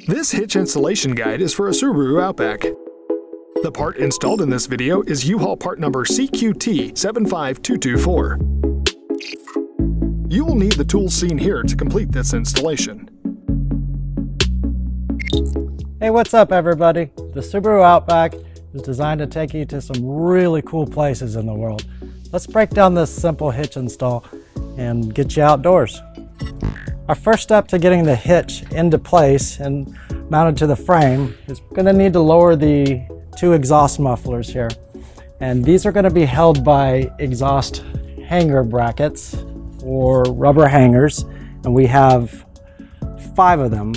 This hitch installation guide is for a Subaru Outback. The part installed in this video is U-Haul part number CQT75224. You will need the tools seen here to complete this installation. Hey, what's up everybody? The Subaru Outback is designed to take you to some really cool places in the world. Let's break down this simple hitch install and get you outdoors. Our first step to getting the hitch into place and mounted to the frame is we're going to need to lower the two exhaust mufflers here. And these are going to be held by exhaust hanger brackets or rubber hangers. And we have 5 of them,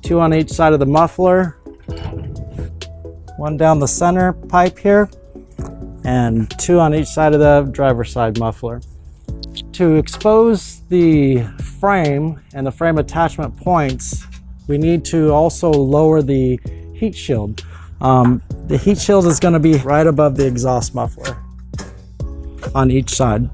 2 on each side of the muffler, 1 down the center pipe here, and 2 on each side of the driver's side muffler. To expose the frame and the frame attachment points, we need to also lower the heat shield. The heat shield is going to be right above the exhaust muffler on each side.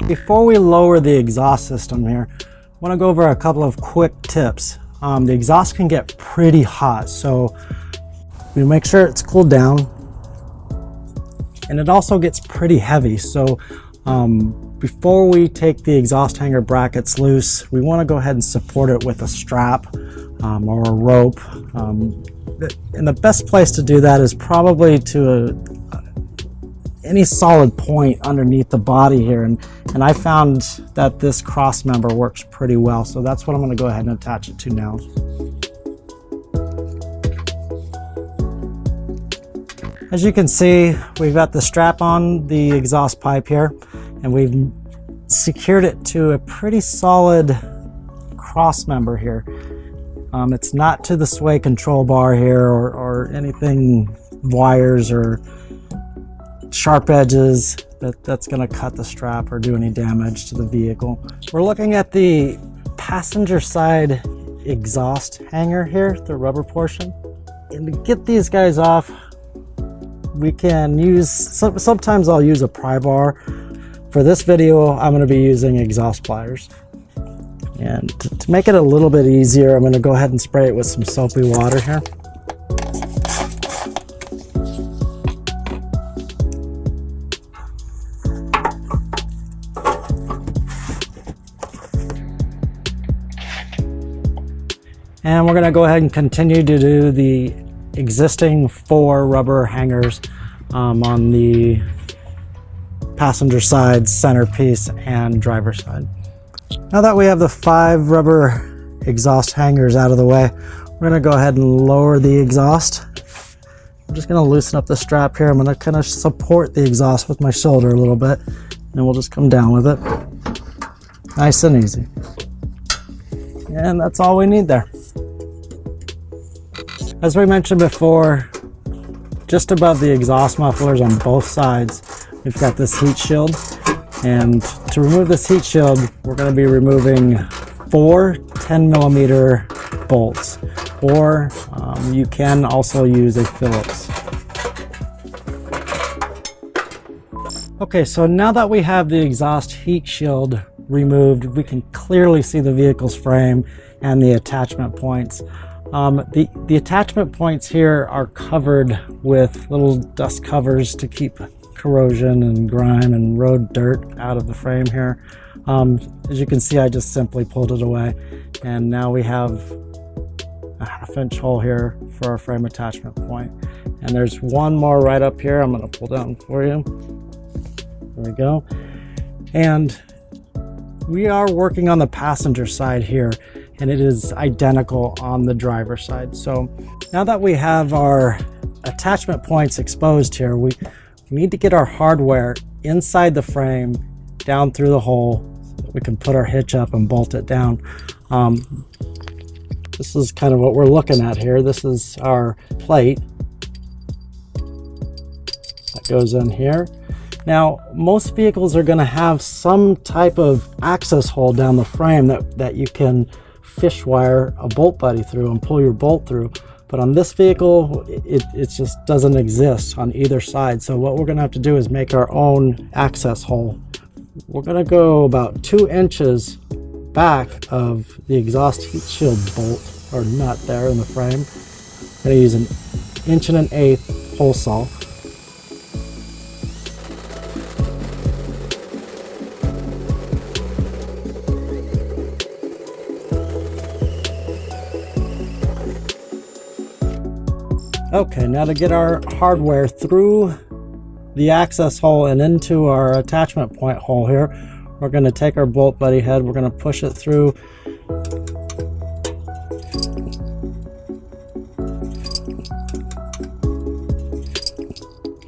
Before we lower the exhaust system here, I want to go over a couple of quick tips. The exhaust can get pretty hot, so we make sure it's cooled down, and it also gets pretty heavy. So before we take the exhaust hanger brackets loose, we want to go ahead and support it with a strap or a rope. And the best place to do that is probably to any solid point underneath the body here. And I found that this cross member works pretty well. So that's what I'm going to go ahead and attach it to now. As you can see, we've got the strap on the exhaust pipe here, and we've secured it to a pretty solid cross member here. It's not to the sway control bar here or anything, wires or sharp edges that's going to cut the strap or do any damage to the vehicle. We're looking at the passenger side exhaust hanger here, the rubber portion. And to get these guys off, we can use, sometimes I'll use a pry bar. For this video, I'm going to be using exhaust pliers. And to make it a little bit easier, I'm going to go ahead and spray it with some soapy water here. And we're going to go ahead and continue to do the existing 4 rubber hangers on the passenger side, centerpiece, and driver side. Now that we have the 5 rubber exhaust hangers out of the way, we're going to go ahead and lower the exhaust. I'm just going to loosen up the strap here. I'm going to kind of support the exhaust with my shoulder a little bit, and we'll just come down with it. Nice and easy. And that's all we need there. As we mentioned before, just above the exhaust mufflers on both sides, we've got this heat shield. And to remove this heat shield, we're going to be removing 4 10mm bolts, or you can also use a Phillips. Okay, so now that we have the exhaust heat shield removed, we can clearly see the vehicle's frame and the attachment points. The attachment points here are covered with little dust covers to keep corrosion and grime and road dirt out of the frame here. As you can see, I just simply pulled it away, and now we have a 1/2-inch hole here for our frame attachment point. And there's one more right up here. I'm going to pull down for you. There we go. And we are working on the passenger side here, and it is identical on the driver's side. So now that we have our attachment points exposed here, we need to get our hardware inside the frame, down through the hole, so that we can put our hitch up and bolt it down. This is kind of what we're looking at here. This is our plate that goes in here. Now, most vehicles are going to have some type of access hole down the frame that you can fish wire a bolt buddy through and pull your bolt through. But on this vehicle, it just doesn't exist on either side. So what we're gonna have to do is make our own access hole. We're gonna go about 2 inches back of the exhaust heat shield bolt or nut there in the frame. I'm gonna use an 1 1/8" hole saw. Okay, now to get our hardware through the access hole and into our attachment point hole here, we're going to take our bolt buddy head, we're going to push it through.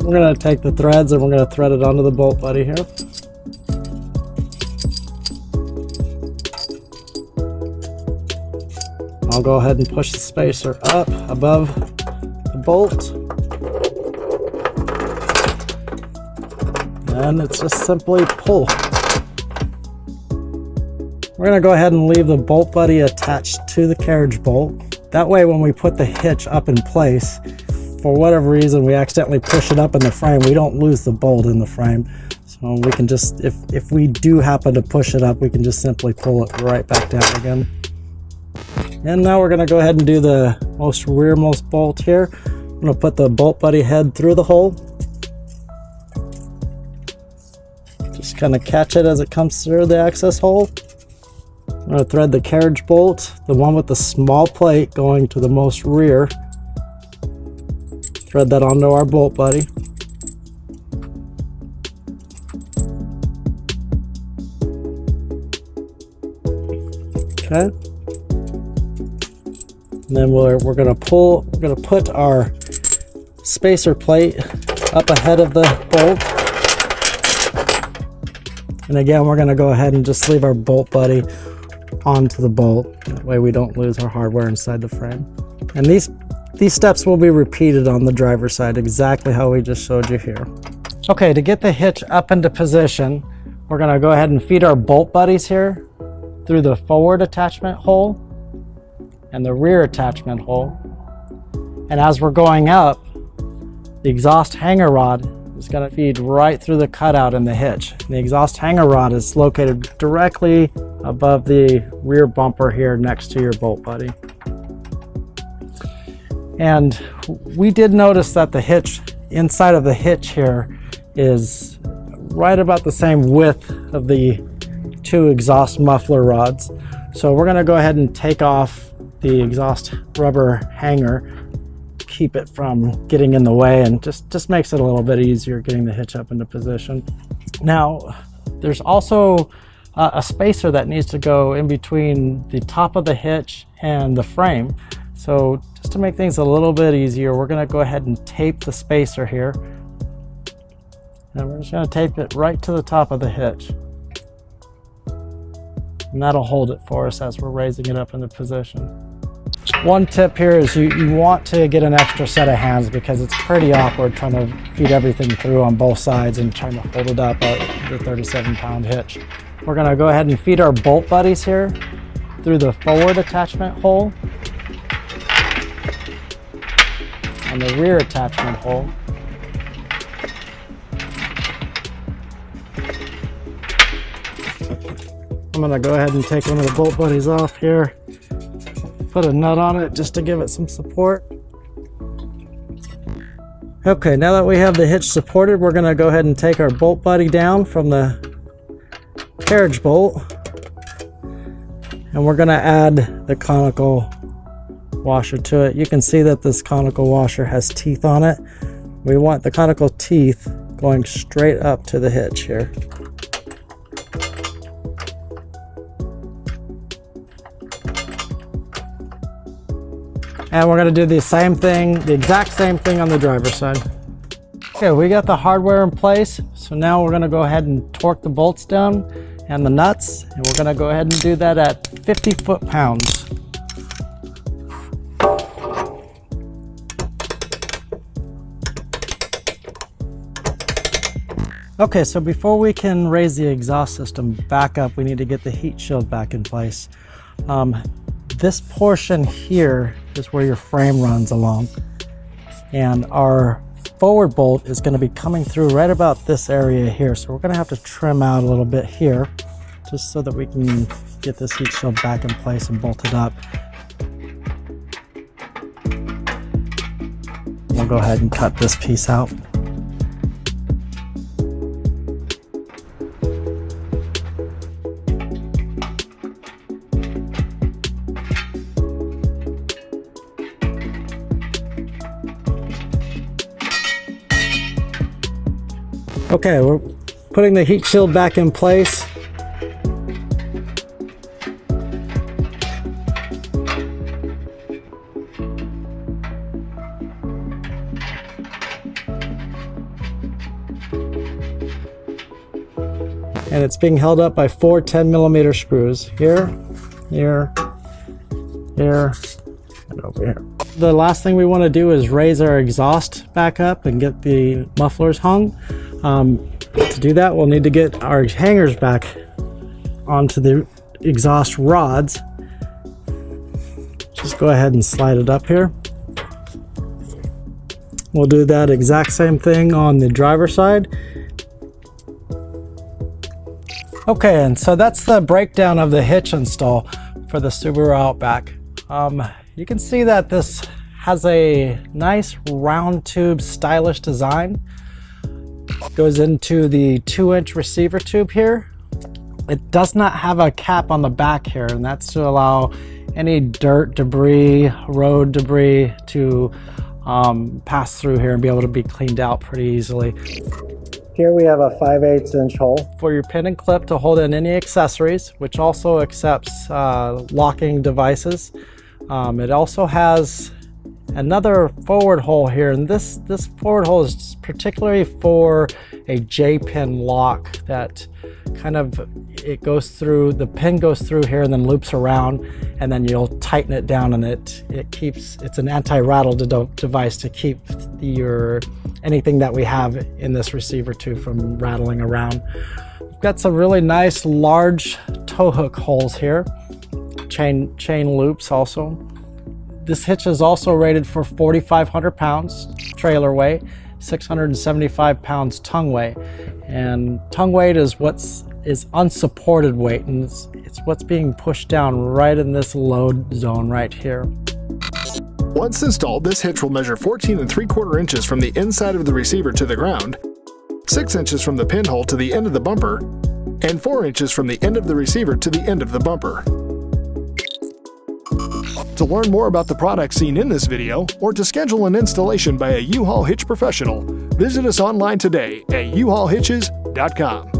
We're going to take the threads and we're going to thread it onto the bolt buddy here. I'll go ahead and push the spacer up above the bolt. And it's just simply pull. We're going to go ahead and leave the bolt buddy attached to the carriage bolt. That way when we put the hitch up in place, for whatever reason we accidentally push it up in the frame, we don't lose the bolt in the frame. So we can just, if we do happen to push it up, we can just simply pull it right back down again. And now we're going to go ahead and do the most rearmost bolt here. I'm going to put the bolt buddy head through the hole. Just kind of catch it as it comes through the access hole. I'm going to thread the carriage bolt, the one with the small plate going to the most rear. Thread that onto our bolt buddy. Okay. And then we're going to put our spacer plate up ahead of the bolt. And again, we're going to go ahead and just leave our bolt buddy onto the bolt. That way we don't lose our hardware inside the frame. And these steps will be repeated on the driver's side, exactly how we just showed you here. Okay, to get the hitch up into position, we're going to go ahead and feed our bolt buddies here through the forward attachment hole and the rear attachment hole. And as we're going up, the exhaust hanger rod is going to feed right through the cutout in the hitch. And the exhaust hanger rod is located directly above the rear bumper here next to your bolt buddy. And we did notice that the hitch, inside of the hitch here, is right about the same width of the 2 exhaust muffler rods. So we're going to go ahead and take off the exhaust rubber hanger, keep it from getting in the way, and just makes it a little bit easier getting the hitch up into position. Now, there's also a spacer that needs to go in between the top of the hitch and the frame. So just to make things a little bit easier, we're going to go ahead and tape the spacer here. And we're just going to tape it right to the top of the hitch. And that'll hold it for us as we're raising it up into position. One tip here is you want to get an extra set of hands because it's pretty awkward trying to feed everything through on both sides and trying to hold it up at the 37-pound hitch. We're going to go ahead and feed our bolt buddies here through the forward attachment hole and the rear attachment hole. I'm going to go ahead and take one of the bolt buddies off here. Put a nut on it just to give it some support. Okay, now that we have the hitch supported, we're going to go ahead and take our bolt buddy down from the carriage bolt. And we're going to add the conical washer to it. You can see that this conical washer has teeth on it. We want the conical teeth going straight up to the hitch here. And we're going to do the same thing, the exact same thing on the driver's side. Okay, we got the hardware in place. So now we're going to go ahead and torque the bolts down and the nuts. And we're going to go ahead and do that at 50 foot-pounds. Okay, so before we can raise the exhaust system back up, we need to get the heat shield back in place. This portion here is where your frame runs along. And our forward bolt is going to be coming through right about this area here. So we're going to have to trim out a little bit here just so that we can get this heat shield back in place and bolted up. We'll go ahead and cut this piece out. Okay, we're putting the heat shield back in place. And it's being held up by 4 10mm screws. Here, here, here, and over here. The last thing we want to do is raise our exhaust back up and get the mufflers hung. To do that, we'll need to get our hangers back onto the exhaust rods. Just go ahead and slide it up here. We'll do that exact same thing on the driver's side. Okay, and so that's the breakdown of the hitch install for the Subaru Outback. You can see that this has a nice round tube stylish design. Goes into the 2-inch receiver tube here. It does not have a cap on the back here, and that's to allow any dirt, debris, road debris to pass through here and be able to be cleaned out pretty easily. Here we have a 5/8 inch hole for your pin and clip to hold in any accessories, which also accepts locking devices. It also has another forward hole here, and this forward hole is particularly for a J-pin lock that kind of, it goes through, the pin goes through here and then loops around, and then you'll tighten it down, and it keeps, it's an anti-rattle device to keep anything that we have in this receiver tube from rattling around. We've got some really nice large tow hook holes here, chain loops also. This hitch is also rated for 4,500 pounds trailer weight, 675 pounds tongue weight. And tongue weight is unsupported weight, and it's what's being pushed down right in this load zone right here. Once installed, this hitch will measure 14 3/4 inches from the inside of the receiver to the ground, 6 inches from the pinhole to the end of the bumper, and 4 inches from the end of the receiver to the end of the bumper. To learn more about the products seen in this video, or to schedule an installation by a U-Haul Hitch professional, visit us online today at uhaulhitches.com.